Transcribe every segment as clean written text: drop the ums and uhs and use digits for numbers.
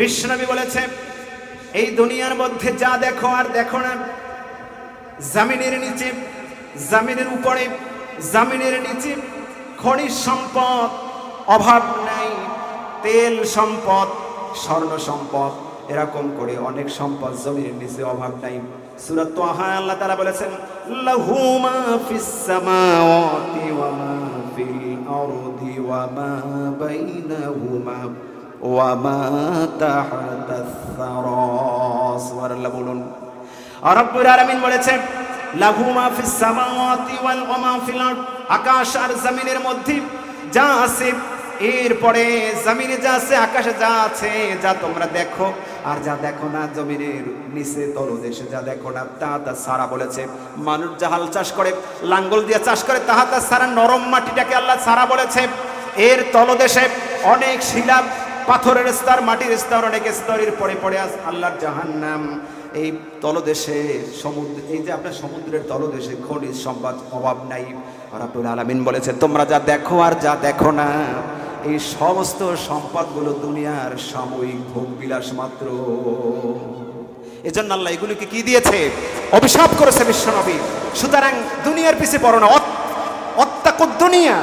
বিশ্বনবী বলেছে, এই দুনিয়ার মধ্যে যা দেখো আর দেখো না, জমিনের নিচে, জমিনের উপরে, জমিনের নিচে খনিজ সম্পদ অভাব নাই, তেল সম্পদ, স্বর্ণ সম্পদ, এরকম করে অনেক সম্পদ জমিনের নিচে অভাব নাই। সূরা তাহা আল্লাহ তাআলা বলেছেন, লাহু মা ফিস সামাওয়াতি ওয়া মা ফিল আরদি ওয়া মা বাইনাহুমা ওয়া মা তাহতাস সারা। সুবহানাল্লাহ বলুন। আর রব্বুল আলামিন বলেছেন, লাহু মা ফিস সামাওয়াতি ওয়া মা ফিল আরদ, আকাশ আর জমিনের মধ্যে যা আছে, এরপরে জমিনে যা আছে, আকাশে যা আছে, যা তোমরা দেখো আর যা দেখো না, জমিনের নিচে তলদেশে যা দেখো না, তাহাতা সারা বলেছে। মানুষ যা হাল চাষ করে, লাঙ্গল দিয়ে চাষ করে, তাহাতা সারা, নরম মাটিটাকে আল্লাহ সারা বলেছে। এর তলদেশে অনেক শিলা, পাথরের স্তর, মাটির স্তর, অনেক স্তরের পরে পড়ে আস আল্লাহর জাহান্নাম। এই তলদেশে সমুদ্র, এই যে আপনার সমুদ্রের তলদেশে খনিজ সম্পদ অভাব নাই। রব্বুল আলামিন বলেছে, তোমরা যা দেখো আর যা দেখো না, এই সমস্ত সম্পদগুলো দুনিয়ার সাময়িক ভোগ বিলাস মাত্র। এজন্য আল্লাহ এগুলোকে কি দিয়েছে? অভিশাপ করেছে বিশ্বনবী। সুতরাং দুনিয়ার পিছে পড়ো না, অত্যাকুদ দুনিয়া,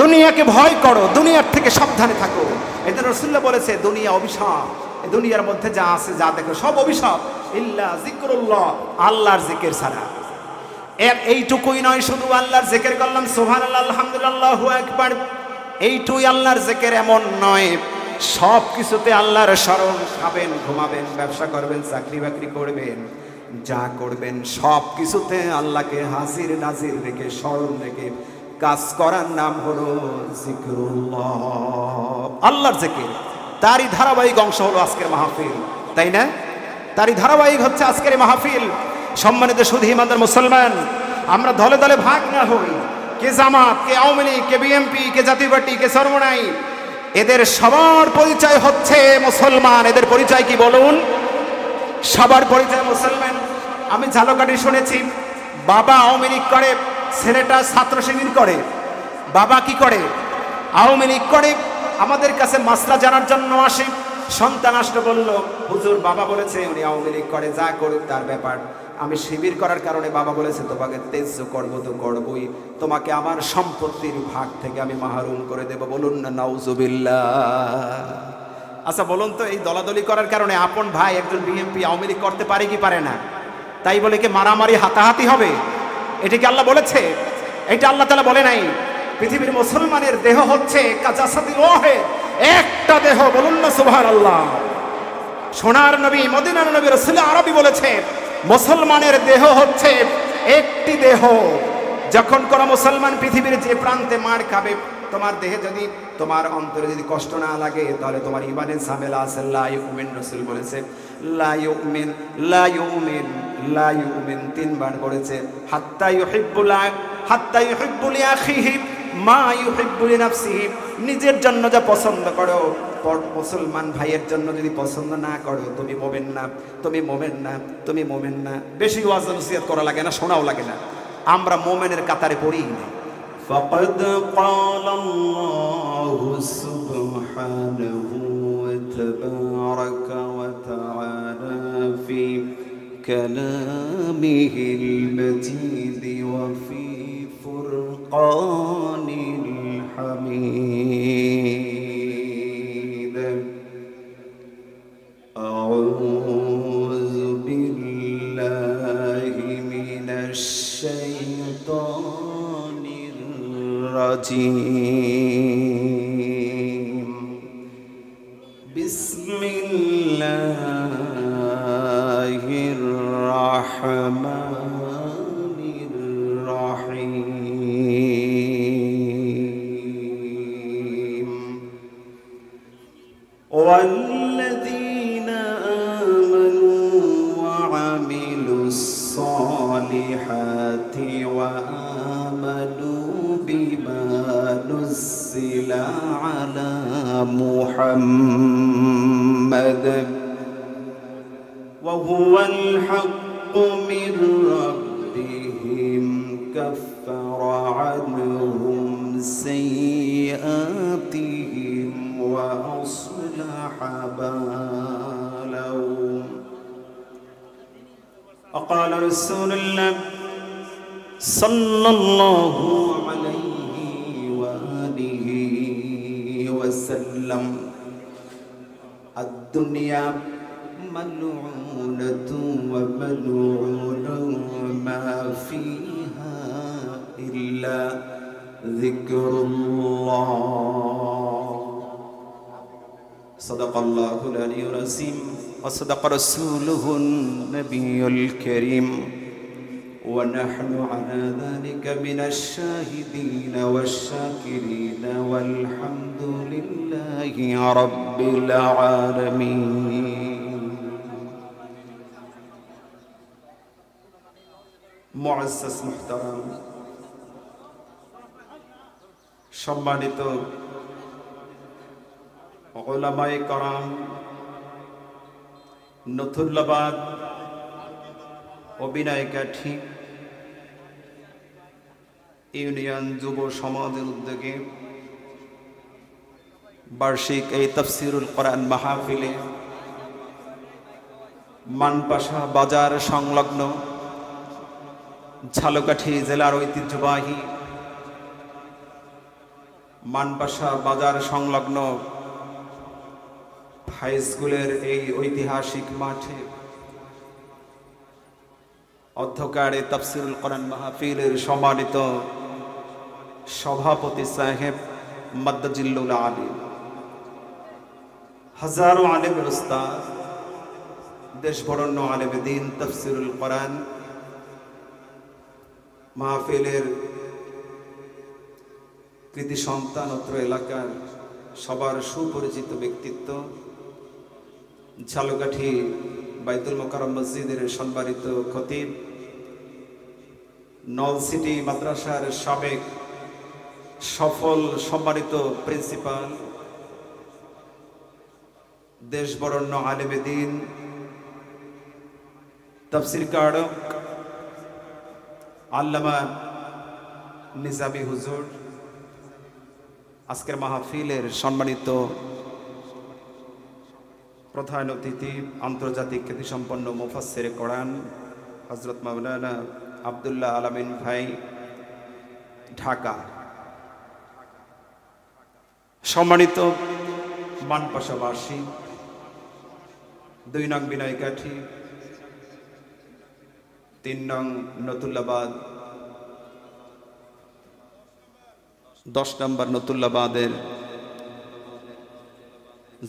দুনিয়াকে ভয় করো, দুনিয়ার থেকে সাবধানে থাকো। এজন্য রাসূলুল্লাহ বলেছে, দুনিয়া অভিশাপ, এই দুনিয়ার মধ্যে যা আছে যা দেখো সব অভিশাপ, ইল্লা যিকরুল্লাহ, আল্লাহর জিকির ছাড়া। এইটুকুই নয়, শুধু আল্লাহর জিকির করলাম, সুবহানাল্লাহ, আলহামদুলিল্লাহ, আল্লাহু আকবার, এইটুই আল্লাহর জিকির এমন নয়। সব কিছুতে আল্লাহর স্মরণ, খাবেন, ঘুমাবেন, ব্যবসা করবেন, চাকরি বাকরি করবেন, যা করবেন সব কিছুতে আল্লাহকে হাজির নাজির রেখে, স্মরণ রেখে কাজ করার নাম হলো জিকরুল্লাহ, আল্লাহর জিকির। তারই ধারাবাহিক অংশ হলো আজকের মাহফিল, তাই না? তারই ধারাবাহিক হচ্ছে আজকের মাহফিল। সম্মানিত শুধু ইমানদার মুসলমান, আমরা দলে দলে ভাগ না হই, কে জামাত, কে আওয়ামী লীগ, কে বিএনপি, কে জাতীয় পার্টি, কে সরমনাই, এদের সবার পরিচয় হচ্ছে মুসলমান। এদের পরিচয় কি বলুন? সবার পরিচয় মুসলমান। আমি ঝালকাঠি শুনেছি, বাবা আওয়ামী লীগ করে, ছেলেটা ছাত্র শিবির করে। বাবা কি করে? আওয়ামী লীগ করে। আমাদের কাছে মাসলা জানার জন্য আসে। সন্তান আসলে বলল, হুজুর বাবা বলেছে উনি আওয়ামী লীগ করে, যা করুক তার ব্যাপার। আমি শিবির করার কারণে বাবা বলেছে তোমাকে তেজ্য করবো তো করবই, তোমাকে আমার সম্পত্তির ভাগ থেকে আমি মাহরুম করে দেব। বলুন না নাউজুবিল্লাহ। আচ্ছা বলুন তো, এই দলাদলি করার কারণে আপন ভাই একজন বিএনপি আওয়ামী লীগ করতে পারে কি পারে না? তাই বলে কি মারামারি হাতাহাতি হবে? এটা কি আল্লাহ বলেছে? এটা আল্লাহ তাআলা বলে নাই। পৃথিবীর মুসলমানের দেহ হচ্ছে কাজাসাদিল ওয়াহিদ, একটা দেহ। বলুন না সুবহানাল্লাহ। সোনার নবী, মদিনার নবী, রাসূল আরবি বলেছে, মুসলমানের দেহ হচ্ছে একটি দেহ। যখন কোন মুসলমান পৃথিবীর যে প্রান্তে মার খাবে, তোমার দেহে যদি, তোমার অন্তরে যদি কষ্ট না লাগে, তাহলে তোমার ঈমানের ঝামেলা আছে। লা ইউমিন, রাসূল বলেছে, লা ইউমিন, লা ইউমিন, লা ইউমিন তিনবার বলেছে। হাত্তা ইউহিব্বু লিআখিহি মা ইউহিব্বু লিনাফসিহি, নিজের জন্য যা পছন্দ করো, মুসলমান ভাইয়ের জন্য যদি পছন্দ না করো, তুমি মোমেন না, তুমি মোমেন না, তুমি মোমেন না। বেশি ওয়াজ নসিহত করা লাগে না, শোনাও লাগে না, আমরা মোমেনের কাতারে পড়ি না। ফাকাদ ক্বালাল্লাহু সুবহানাহু ওয়া তাবারাকা ওয়া তাআলা ফি কালামিহিল মাজিদ ওয়া ফি ফুরকানিল হামিদ। আউযু বিল্লাহি মিনাশ শাইতানির রাজিম। বিসমিল্লাহির রাহমানির রাহিম। ওয়াল্লাযীনা আমানু ওয়া আমিলুস সালিহাতি ওয়া আমানু বিমা নুজ্জিলা আলা মুহাম্মাদ ওয়া হুয়াল হাক্কু মির রাব্বিহিম কাফফারা আনহুম সাইয়্যাতিহিম ওয়া আslaha وقال رسول الله صلى الله عليه وآله وسلم الدنيا ملعونة وملعون ما فيها إلا ذكر الله صدق الله العلي العظيم وصدق رسوله النبي الكريم ونحن على ذلك من الشاهدين والشاكرين والحمد لله رب العالمين معزز محترم সম্মানিত উলামায়ে کرام নথুল্লাবাদ অবিনায়কাঠি ইউনিয়ন যুব সমাজের উদ্যোগে বার্ষিক এই তাফসীরুল কোরআন মাহফিলে মানপাশা বাজার সংলগ্ন ঝালকাঠি জেলার ঐতিহ্যবাহী মানপাশা বাজার সংলগ্ন হাই স্কুলের এই ঐতিহাসিক মাঠে অধ্যকারে তাফসীরুল কোরআন মাহফিলের সম্মানিত সভাপতি সাহেব মাদ্দাজিল্লুল আলিম, হাজারো আলেমের উস্তাদ, দেশ বরেণ্য আলেমে দ্বীন, তাফসীরুল কোরআন মাহফিলের কৃতি সন্তান, অত্র এলাকার সবার সুপরিচিত ব্যক্তিত্ব, ঝালকাঠি বাইতুল মোকাররম মসজিদের সম্মানিত খতিব, নলসিটি মাদ্রাসার সাবেক সফল সম্মানিত প্রিন্সিপাল, দেশ বরেণ্য আলেমে দ্বীন, তাফসীর কারক আল্লামা নিজামী হুজুর, আজকের মাহফিলের সম্মানিত প্রধান অতিথি, আন্তর্জাতিক খ্যাতিসম্পন্ন মুফাসসিরে কোরআন হযরত মাওলানা আব্দুল্লাহ আলামিন ভাই, ঢাকা, সম্মানিত মানপাশাবাসী, 2 নং বিনয়কাঠি, 3 নং নতুল্লাবাদ, 10 নম্বর নতুল্লাবাদের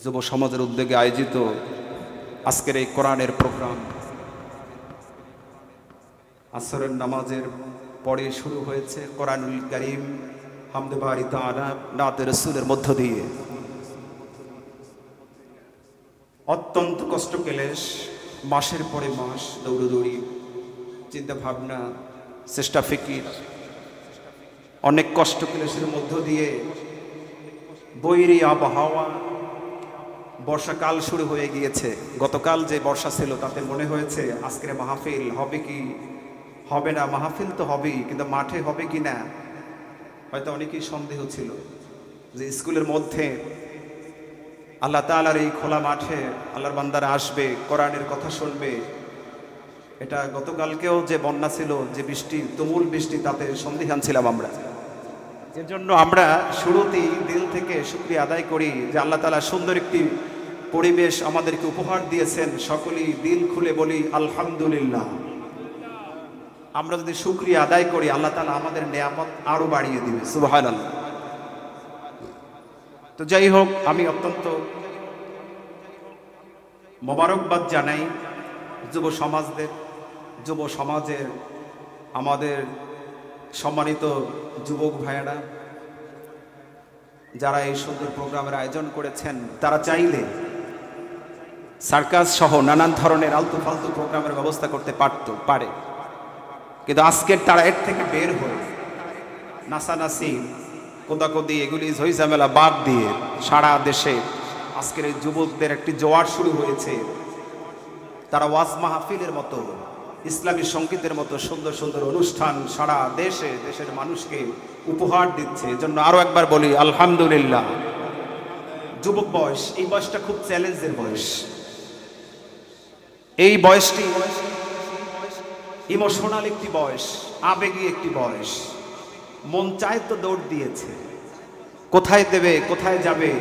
যুব সমাজের উদ্যোগে আয়োজিত আজকের এই কোরআনের প্রোগ্রাম আসরের নামাজের পরে শুরু হয়েছে। কোরআনুল কারীম হামদে বারি তাআলা নাতে রাসূলের মধ্য দিয়ে অত্যন্ত কষ্ট ক্লেশ, মাসের পরে মাস দৌড়দৌড়ি, চিন্তা ভাবনা, চেষ্টা ফিকির, অনেক কষ্ট ক্লেশের মধ্য দিয়ে বৈরী আবহাওয়া, বর্ষাকাল শুরু হয়ে গিয়েছে। গতকাল যে বর্ষা ছিল তাতে মনে হয়েছে আজকের মাহফিল হবে কি হবে না। মাহফিল তো হবেই, কিন্তু মাঠে হবে কি না হয়তো অনেকেই সন্দেহ ছিল যে স্কুলের মধ্যে আল্লাহ তাআলার এই খোলা মাঠে আল্লাহর বান্দারা আসবে, কোরআনের কথা শুনবে। এটা গতকালকেও যে বন্যা ছিল, যে বৃষ্টি, তুমুল বৃষ্টি, তাতে সন্দিহান ছিলাম আমরা। এর জন্য আমরা শুরুতেই দিল থেকে শুকরিয়া আদায় করি যে আল্লাহ তাআলা সুন্দর একটি পরিবেশ আমাদেরকে উপহার দিয়েছেন। সকলেই দিল খুলে বলি আলহামদুলিল্লাহ। আমরা যদি শুকরিয়া আদায় করি আল্লাহ তাআলা আমাদের নেয়ামত আরো বাড়িয়ে দিবে, সুবহানাল্লাহ। তো যাই হোক, আমি অত্যন্ত মোবারকবাদ জানাই যুব সমাজদের, যুব সমাজের আমাদের সম্মানিত যুবক ভাইয়েরা যারা এই সুন্দর প্রোগ্রামের আয়োজন করেছেন। তারা চাইলে সার্কাস সহ নানান ধরনের আলতু ফালতু প্রোগ্রামের ব্যবস্থা করতে পারে, কিন্তু আজকের তারা এর থেকে বের হয়ে নাচানাচি, কোদাকুদি, এগুলি ঝইঝামেলা বাদ দিয়ে সারা দেশে আজকের এই যুবকদের একটি জোয়ার শুরু হয়েছে। তারা ওয়াজ মাহফিলের মতো, ইসলামী সংগীতের মতো সুন্দর সুন্দর অনুষ্ঠান সারা দেশে দেশের মানুষকে উপহার দিচ্ছে। এজন্য আরো একবার বলি আলহামদুলিল্লাহ। যুবক বয়স, এই বয়সটা খুব চ্যালেঞ্জের বয়স। এই বয়সটি ইমোশনাল একটি বয়স, আবেগী একটি বয়স। মন চায় তো দৌড় দিয়েছে, কোথায় দেবে কোথায় যাবে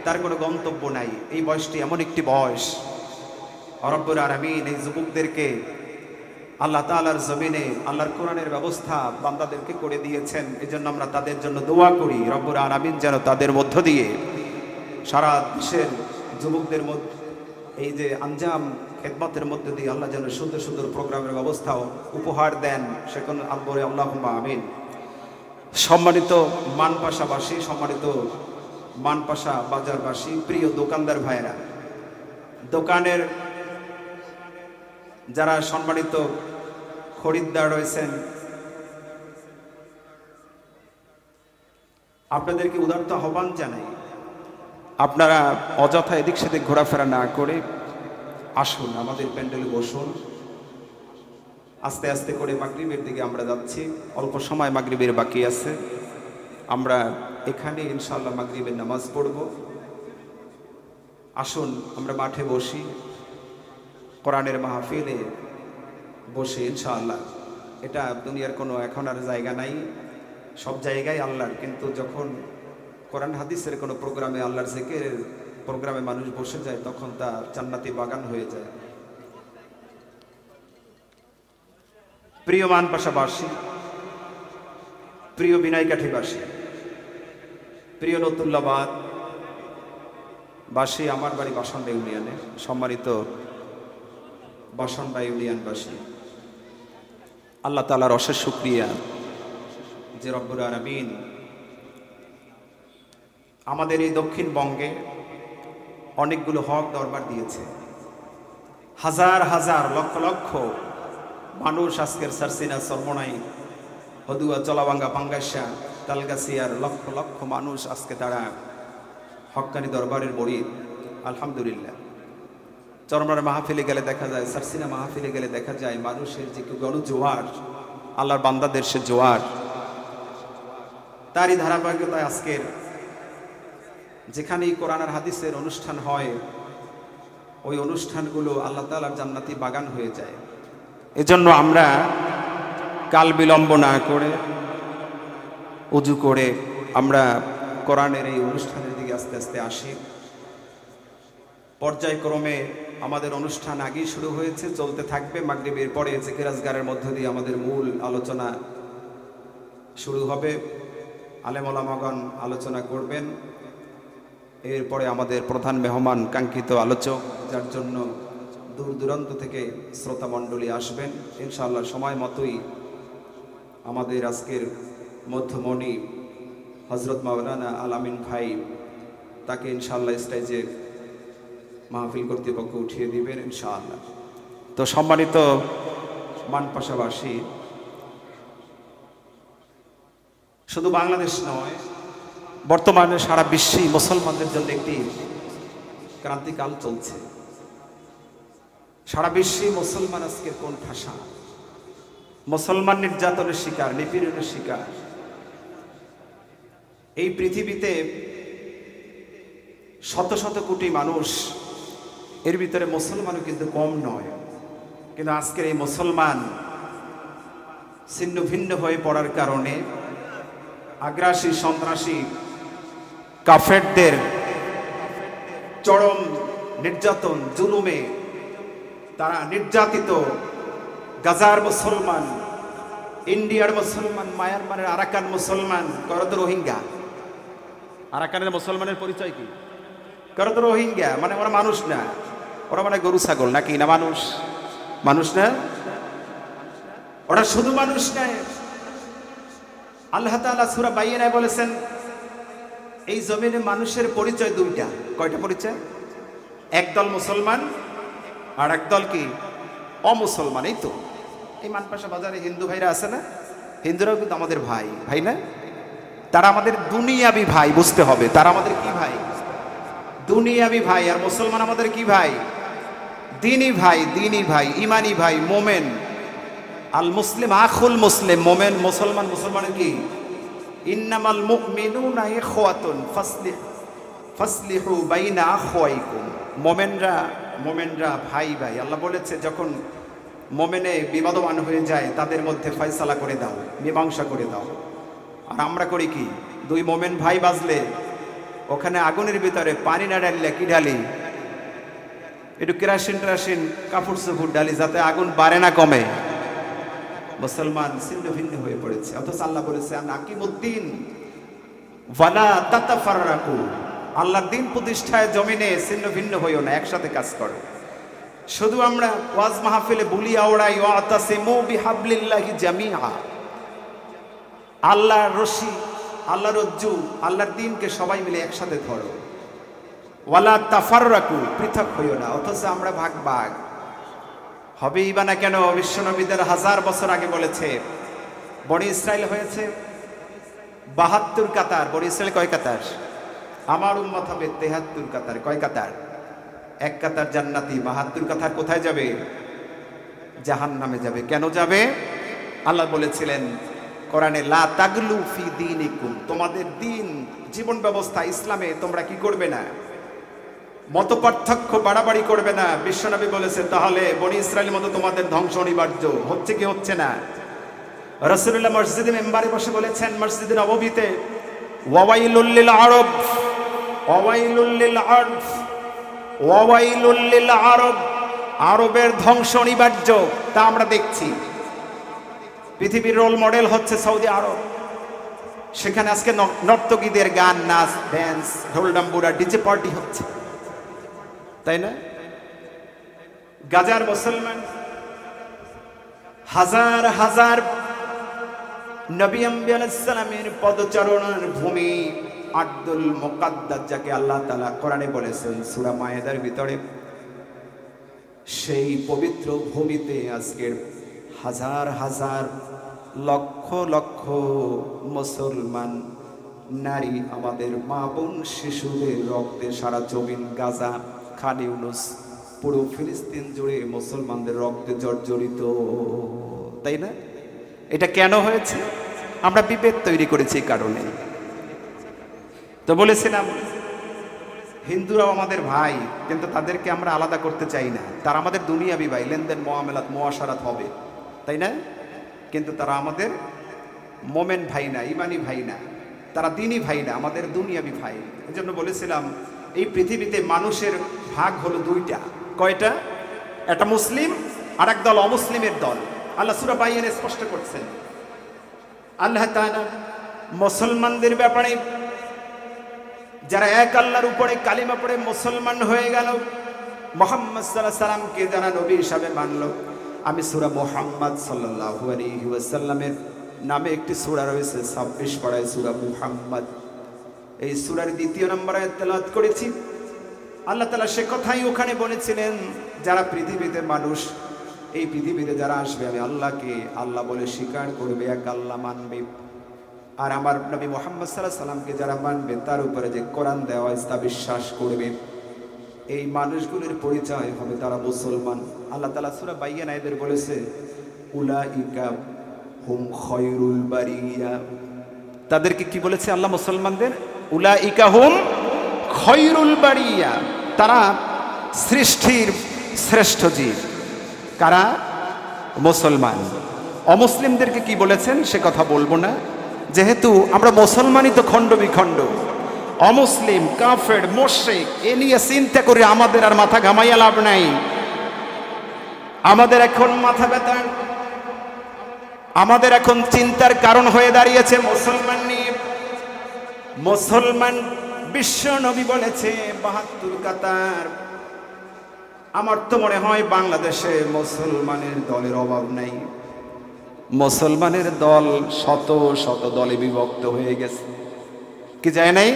তার কোনো গন্তব্য নাই। এই বয়সটি এমন একটি বয়স, রব্বুল আলামিন এই যুবকদেরকে আল্লাহ তাআলার জমিনে আল্লাহর কোরআনের ব্যবস্থা বান্দাদেরকে করে দিয়েছেন। এজন্য আমরা তাদের জন্য দোয়া করি, রব্বুল আলামিন যেন তাদের মধ্য দিয়ে সারা দেশের যুবকদের মধ্যে এই যে আঞ্জাম খেদমতের মধ্যে দিয়ে আল্লাহ যেন সুন্দর সুন্দর প্রোগ্রামের ব্যবস্থাও উপহার দেন, সেখানে আল্লাহরে আল্লাহুম্মা আমিন। সম্মানিত মানপাশাবাসী, সম্মানিত মানপাশা বাজারবাসী, প্রিয় দোকানদার ভাইয়েরা, দোকানের যারা সম্মানিত খরিদ্দার রয়েছেন, আপনাদেরকে উদারত আহ্বান জানাই, আপনারা অযথা এদিক সেদিক ঘোরাফেরা না করে আসুন, আমাদের প্যান্ডেলে বসুন। আস্তে আস্তে করে মাগরিবের দিকে আমরা যাচ্ছি, অল্প সময় মাগরিবের বাকি আছে। আমরা এখানে ইনশাআল্লাহ মাগরিবের নামাজ পড়ব। আসুন আমরা মাঠে বসি, কোরআনের মাহফিলে বসে ইনশাআল্লাহ। এটা দুনিয়ার কোনো এখন আর জায়গা নাই, সব জায়গায় আল্লাহর, কিন্তু যখন কোরআন হাদিসের কোনো প্রোগ্রামে, আল্লাহর জিকিরের প্রোগ্রামে মানুষ বসে যায়, তখন তা জান্নাতি বাগান হয়ে যায়। প্রিয় মানপাশাবাসী, প্রিয় বিনাইকাঠিবাসী, প্রিয় নতুল্লাবাদ বাসী, আমার বাড়ি বাসন্ডা ইউনিয়নে, সম্মানিত বাসন্ডা ইউনিয়নবাসী, আল্লাহ তাআলার অশেষ শুকরিয়া যে রব্বুল আলামিন আমাদের এই দক্ষিণবঙ্গে অনেকগুলো হক দরবার দিয়েছে। হাজার হাজার লক্ষ লক্ষ মানুষ আজকের সারসিনা, সরমনাই, হদুয়া, চলাবাঙ্গা, পাঙ্গাসা, তালগাছিয়ার লক্ষ লক্ষ মানুষ আজকে তারা হক্কানি দরবারের মুরিদ। আলহামদুলিল্লাহ। চরমনার মাহফিলে গেলে দেখা যায়, সারসিনা মাহফিলে গেলে দেখা যায় মানুষের যে গণজোয়ার, আল্লাহর বান্দাদের সে জোয়ার, তারই ধারাবাহিকতায় আজকের যেখানেই কোরআন আর হাদিসের অনুষ্ঠান হয়, ওই অনুষ্ঠানগুলো আল্লাহ তাআলার জান্নাতি বাগান হয়ে যায়। এজন্য আমরা কাল বিলম্ব না করে উজু করে আমরা কোরআনের এই অনুষ্ঠানের দিকে আস্তে আস্তে আসি। পর্যায়ক্রমে আমাদের অনুষ্ঠান আগেই শুরু হয়েছে, চলতে থাকবে। মাগরিবের পরে জিকির আজগারের মধ্য দিয়ে আমাদের মূল আলোচনা শুরু হবে। আলেম ওলামাগণ আলোচনা করবেন। এরপরে আমাদের প্রধান মেহমান, কাঙ্ক্ষিত আলোচক, যার জন্য দূর দূরান্ত থেকে শ্রোতা মণ্ডলী আসবেন ইনশাআল্লাহ। সময় মতোই আমাদের আজকের মধ্যমণি হযরত মাওলানা আল আমিন ভাই, তাকে ইনশাআল্লাহ স্টেজে মাহফিল কর্তৃপক্ষ উঠিয়ে দিবেন ইনশাআল্লাহ। তো সম্মানিত মানপাশাবাসী, শুধু বাংলাদেশ নয়, বর্তমানে সারা বিশ্বেই মুসলমানদের জন্য একটি ক্রান্তিকাল চলছে। সারা বিশ্বে মুসলমান আজকে কোন ঠাসা, মুসলমান নির্যাতনের শিকার, নিপীড়নের শিকার। এই পৃথিবীতে শত শত কোটি মানুষ, এর ভিতরে মুসলমানও কিন্তু কম নয়। কিন্তু আজকের এই মুসলমান ছিন্ন ভিন্ন হয়ে পড়ার কারণে আগ্রাসী, সন্ত্রাসী কাফেরদের চরম নির্যাতন, জুলুমে তারা নির্যাতিত। গাজার মুসলমান, ইন্ডিয়ার মুসলমান, মায়ানমারের আরাকান মুসলমান, করত রোহিঙ্গা। আরাকানের মুসলমানের পরিচয় কি? করত রোহিঙ্গা, মানে ওরা মানুষ না, ওরা মানে গরু ছাগল নাকি? না মানুষ, মানুষ না, ওরা শুধু মানুষ নয়। আল্লাহ তাআলা সূরা বাইয়িনায় বলেছেন, এই জমিনে মানুষের পরিচয় দুইটা। কয়টা পরিচয়? একদল মুসলমান আর একদল কি? অমুসলমান। এই তো এই মানপাশা বাজারে হিন্দু ভাইরা আছে না, হিন্দুরাও কিন্তু আমাদের ভাই, ভাই না? তারা আমাদের দুনিয়াবি ভাই, বুঝতে হবে। তারা আমাদের কি ভাই? দুনিয়াবি ভাই। আর মুসলমান আমাদের কি ভাই? দ্বীনি ভাই, দ্বীনি ভাই, ইমানি ভাই, মোমেন। আল মুসলিম আখুল মুসলিম, মোমেন মুসলমান, মুসলমানের কি? ইন্নামাল মুমিনুনা ইখওয়াতুন ফাসলিহু বাইনা আখওয়াইকুম। মোমেনরা ভাই ভাই। আল্লাহ বলেছে, যখন মোমেনে বিবাদমান হয়ে যায় তাদের মধ্যে ফয়সালা করে দাও, মীমাংসা করে দাও। আর আমরা করি কি, দুই মোমেন ভাই বাজলে ওখানে আগুনের ভিতরে পানি না ঢালিলে কি ঢালি, একটু কেরাসিন টেরাসিন কাপড় চোপড় ডালি যাতে আগুন বাড়ে না কমে। মুসলমান ছিন্ন ভিন্ন হয়ে পড়েছে, অথচ আল্লাহ বলেছে আকিমুদ্দিন ওয়ালা তাতাফাররাকু, আল্লাহর দিন প্রতিষ্ঠায় জমিনে ছিন্ন ভিন্ন হইও না, একসাথে কাজ করো। শুধু আমরা ওয়াজ মাহফিলে বুলি আওড়াই ওয়াতাসিমু বিহাবলিল্লাহি জামিআ, আল্লাহর রশি, আল্লাহর রজ্জু, আল্লাহর দ্বীনকে সবাই মিলে একসাথে ধরো। ওয়ালা তাফাররাকু, পৃথক হইও না, অথচ আমরা ভাগ ভাগ হবেই বা না কেন। বিশ্বনবীদের 1000 বছর আগে বলেছে বনি ইসরাইল হয়েছে 72 কাতার। বনি ইসরাইল কয় কাতার? আমার উম্মত হবে 73 কাতার। কয় কাতার? এক কাতার জান্নাতি, 72 কাতার কোথায় যাবে? জাহান্নামে যাবে। কেন যাবে? আল্লাহ বলেছিলেন কোরআনে, লা তাগলু ফি দীনিকুম, তোমাদের দিন জীবন ব্যবস্থা ইসলামে তোমরা কি করবে না, মত পার্থক্য বাড়াবাড়ি করবে না। বিশ্বনবী বলেছে তাহলে বনি ইসরায়েলের মতো তোমাদের ধ্বংস অনিবার্য। হচ্ছে কি হচ্ছে না? রাসূলুল্লাহ মসজিদে মেম্বারে বসে বলেছেন, মসজিদে নববীতে, ওয়াইলুল লিল আরব, ওয়াইলুল লিল আরব, ওয়াইলুল লিল আরব, আরবের ধ্বংস অনিবার্য। তা আমরা দেখছি পৃথিবীর রোল মডেল হচ্ছে সৌদি আরব। সেখানে আজকে নর্তকীদের গান, নাচ, ড্যান্স, ঢোল ডাম্বুরা, ডিজে পার্টি হচ্ছে, তাই না? গাজার মুসলমান হাজার হাজার নবী আম্বিয়া আলাইহিস সালামের পদচারণার ভূমি আরদুল মুকাদ্দাস, যাকে আল্লাহ তাআলা কোরআনে বলেছেন সূরা মায়েদার ভিতরে, সেই পবিত্র ভূমিতে আজকের হাজার হাজার লক্ষ লক্ষ মুসলমান নারী, আমাদের মা বোন, শিশুদের রক্তে সারা জমিন, গাজা, খান ইউনুস, পুরো ফিলিস্তিন জুড়ে মুসলমানদের রক্তে জর্জরিত, তাই না? এটা কেন হয়েছে? আমরা বিভেদ তৈরি করেছি এই কারণে। তো বলেছিলাম হিন্দুরাও আমাদের ভাই, কিন্তু তাদেরকে আমরা আলাদা করতে চাই না। তারা আমাদের দুনিয়াবি ভাই, লেনদেন মুআমালাত মুআশারাত হবে, তাই না? কিন্তু তারা আমাদের মোমেন ভাই না, ইমানি ভাই না, তারা দ্বীনি ভাই না, আমাদের দুনিয়াবি ভাই। এজন্য বলেছিলাম এই পৃথিবীতে মানুষের ভাগ হলো দুইটা। কয়টা? একটা মুসলিম আর এক দল অমুসলিমের দল। আল্লাহ সূরা বাইয়ানে স্পষ্ট করছেন। আল্লাহ তাআলা মুসলমানদের ব্যাপারে, যারা এক আল্লাহর উপরে কালিমা পড়ে মুসলমান হয়ে গেল, মুহাম্মদ সাল্লাল্লাহু আলাইহি সাল্লামকে যারা নবী হিসাবে মানল, আমি সূরা মুহাম্মদ সাল্লাল্লাহু আলাইহি ওয়াসাল্লামের নামে একটি সূরা রয়েছে 26 পারায় সূরা মুহাম্মদ, এই সূরার 2 নম্বর আয়াত তেলাওয়াত করেছি। আল্লাহ তাআলা সে কথাই ওখানে বলেছিলেন, যারা পৃথিবীতে মানুষ, এই পৃথিবীতে যারা আসবে, আমি আল্লাহকে আল্লাহ বলে স্বীকার করবে, এক আল্লাহ মানবে, আর আমার নবী মুহাম্মদ সাল্লাল্লাহু আলাইহি সাল্লামকে যারা মানবে, তার উপরে যে কোরআন দেওয়া হয়েছে তা বিশ্বাস করবে, এই মানুষগুলোর পরিচয় হবে তারা মুসলমান। আল্লাহ তাআলা সূরা বাইয়ানা এদের বলেছে, উলাইকা হুম খায়রুল বারিয়া, তাদেরকে কি বলেছে আল্লাহ মুসলমানদের? উলাইকা হুম খায়রুল বারিয়া, তারা সৃষ্টির শ্রেষ্ঠ জীব। কারা? মুসলমান। অমুসলিমদেরকে কি বলেছেন সে কথা বলবো না, যেহেতু আমরা মুসলমানই তো খণ্ড বিখণ্ড। অমুসলিম, কাফের, মুশরিক, এ নিয়ে চিন্তা করে আমাদের আর মাথা ঘামাইয়া লাভ নাই। আমাদের এখন মাথা ব্যথা, আমাদের এখন চিন্তার কারণ হয়ে দাঁড়িয়েছে মুসলমান নিয়ে। মুসলমান বিশ্ব নবী বলেছে 72 কাতার। আমার তো মনে হয় বাংলাদেশে মুসলমানের দলের অভাব নাই। মুসলমানের দল শত শত দলে বিভক্ত হয়ে গেছে, কি যায় নাই?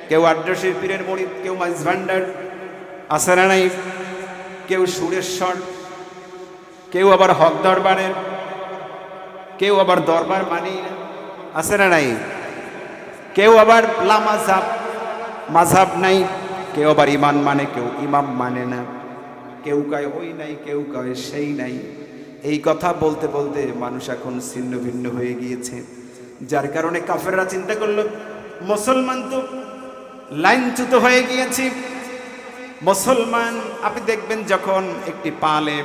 কেউ আদ্রশীর পীরের মুরিদ, কেউ মাইজ ভান্ডার, আছে না নাই? কেউ সুরেশ্বর, কেউ আবার হক দরবারের, কেউ আবার দরবার মানি, আছে না নাই? কেউ আবার লামাজাব, মাঝাব নাই, কেউ আবার ইমান মানে, কেউ ইমাম মানে না, কেউ কয় ওই নাই, কেউ কয় সেই নাই। এই কথা বলতে বলতে মানুষ এখন ছিন্ন ভিন্ন হয়ে গিয়েছে, যার কারণে কাফেররা চিন্তা করলো মুসলমান তো লাইনচ্যুত হয়ে গিয়েছে। মুসলমান, আপনি দেখবেন যখন একটি পালে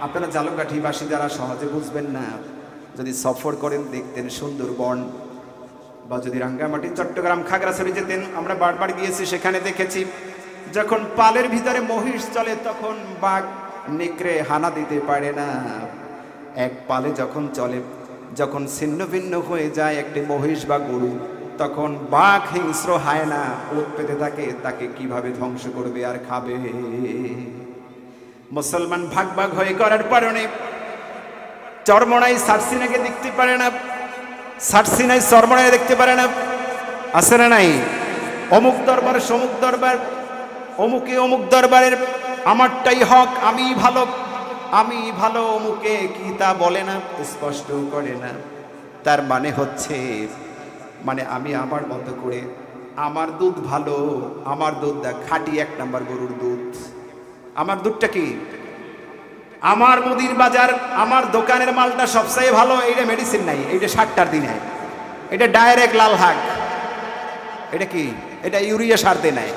আপনারা ঝালকাঠিবাসী যারা সহজে বুঝবেন না, যদি সফর করেন দেখতেন সুন্দরবন, বা যদি রাঙ্গামাটি, চট্টগ্রাম, খাগড়াছড়ি যেতেন, আমরা বারবার গিয়েছি, সেখানে দেখেছি যখন পালের ভিতরে মহিষ চলে তখন বাঘ নেকড়ে হানা দিতে পারে না। এক পালে যখন চলে, যখন ছিন্ন ভিন্ন হয়ে যায় একটি মহিষ বা গরু, তখন বাঘ হিংস্র হায়না ওত পেতে থাকে তাকে কিভাবে ধ্বংস করবে আর খাবে। মুসলমান ভাগ ভাগ হয়ে করার কারণে চরমনাই সারসিনাকে দেখতে পারে না, সারসিনাই চরমনাই দেখতে পারে না, আছে না নাই? অমুক দরবার সমুক দরবার, অমুকে অমুক দরবারের আমারটাই হক, আমি ভালো, আমি ভালো, অমুকে কি তা বলে না, স্পষ্ট করে না। তার মানে হচ্ছে, মানে আমি আমার মতো করে, আমার দুধ ভালো, আমার দুধ খাঁটি 1 নাম্বার গরুর দুধ, আমার দুধটা কি, আমার মুদির বাজার, আমার দোকানের মালটা সবচেয়ে ভালো, এইটা মেডিসিন নাই, এইটা 60টার দিনে, এটা ডাইরেক্ট লাল হাক, এটা কি, এটা ইউরিয়া সার দিয়ে নেয়।